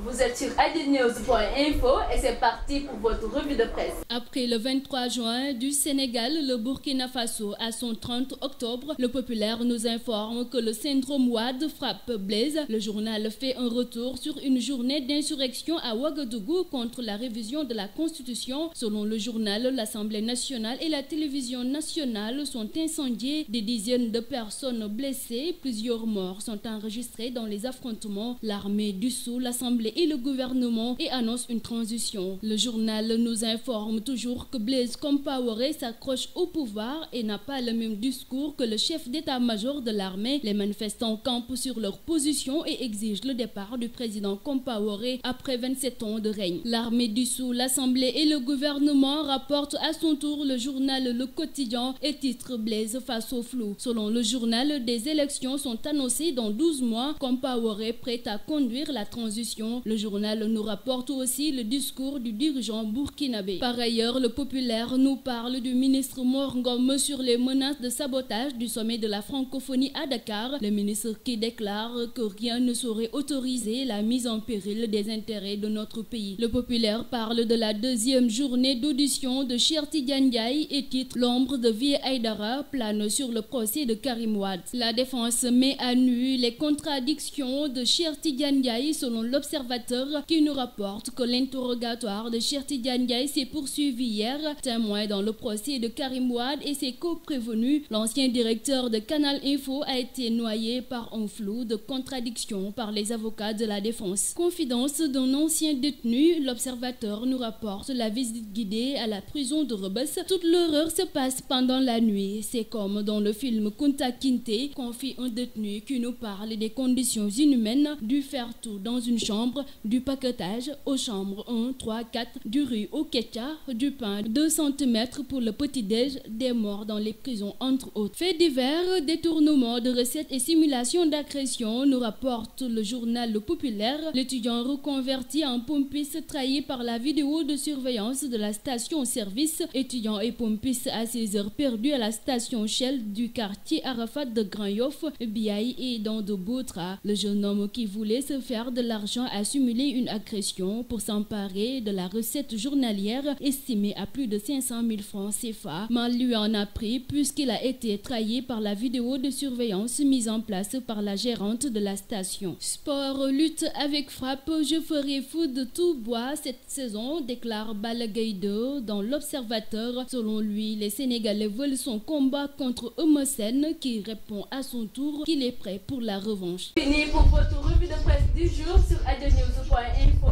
Vous êtes sur adnews.info et c'est parti pour votre revue de presse. Après le 23 juin du Sénégal, le Burkina Faso à son 30 octobre, le Populaire nous informe que le syndrome Wade frappe Blaise. Le journal fait un retour sur une journée d'insurrection à Ouagadougou contre la révision de la Constitution. Selon le journal, l'Assemblée nationale et la télévision nationale sont incendiées, des dizaines de personnes blessées, plusieurs morts sont enregistrés dans les affrontements. L'armée dissout l'Assemblée et le gouvernement et annonce une transition. Le journal nous informe toujours que Blaise Compaoré s'accroche au pouvoir et n'a pas le même discours que le chef d'état-major de l'armée. Les manifestants campent sur leur position et exigent le départ du président Compaoré après 27 ans de règne. L'armée dissout l'Assemblée et le gouvernement, rapporte à son tour le journal Le Quotidien et titre Blaise face au flou. Selon le journal, des élections sont annoncées dans 12 mois. Compaoré prêt à conduire la transition. Le journal nous rapporte aussi le discours du dirigeant burkinabé. Par ailleurs, le Populaire nous parle du ministre Mor Ngom sur les menaces de sabotage du sommet de la francophonie à Dakar. Le ministre qui déclare que rien ne saurait autoriser la mise en péril des intérêts de notre pays. Le Populaire parle de la deuxième journée d'audition de Cheikh Tidiane Ndiaye et titre L'ombre de Vieux Aïdara plane sur le procès de Karim Wade. La défense met à nu les contradictions de Cheikh Tidiane Ndiaye selon l'Observateur qui nous rapporte que l'interrogatoire de Cheikh Tidiane Ndiaye s'est poursuivi hier. Témoin dans le procès de Karim Wade et ses co-prévenus, l'ancien directeur de Canal Info a été noyé par un flou de contradictions par les avocats de la défense. Confidence d'un ancien détenu, l'Observateur nous rapporte la visite guidée à la prison de Rebeuss. Toute l'horreur se passe pendant la nuit. C'est comme dans le film Kunta Kinte, confie un détenu qui nous parle des conditions inhumaines du faire-tout dans une chambre, du paquetage aux chambres 1, 3, 4, du riz au ketchup, du pain 2 cm pour le petit-déj, des morts dans les prisons entre autres. Faits divers, détournement de recettes et simulation d'agression, nous rapporte le journal Le Populaire. L'étudiant reconverti en pompiste trahi par la vidéo de surveillance de la station-service. Étudiant et pompiste à 16 heures perdues à la station Shell du quartier Arafat de Grand Yoff, Biaï et dans de beaux draps. Le jeune homme qui voulait se faire de l'argent a simulé une agression pour s'emparer de la recette journalière estimée à plus de 500 000 francs CFA. Mal lui en a pris puisqu'il a été trahi par la vidéo de surveillance mise en place par la gérante de la station. Sport, lutte avec frappe, je ferai fou de tout bois cette saison, déclare Balla Gaye 2 dans l'Observateur. Selon lui, les Sénégalais veulent son combat contre Eumeu Sène qui répond à son tour qu'il est prêt pour la revanche. Fini pour votre revue de presse du jour sur adnews.info.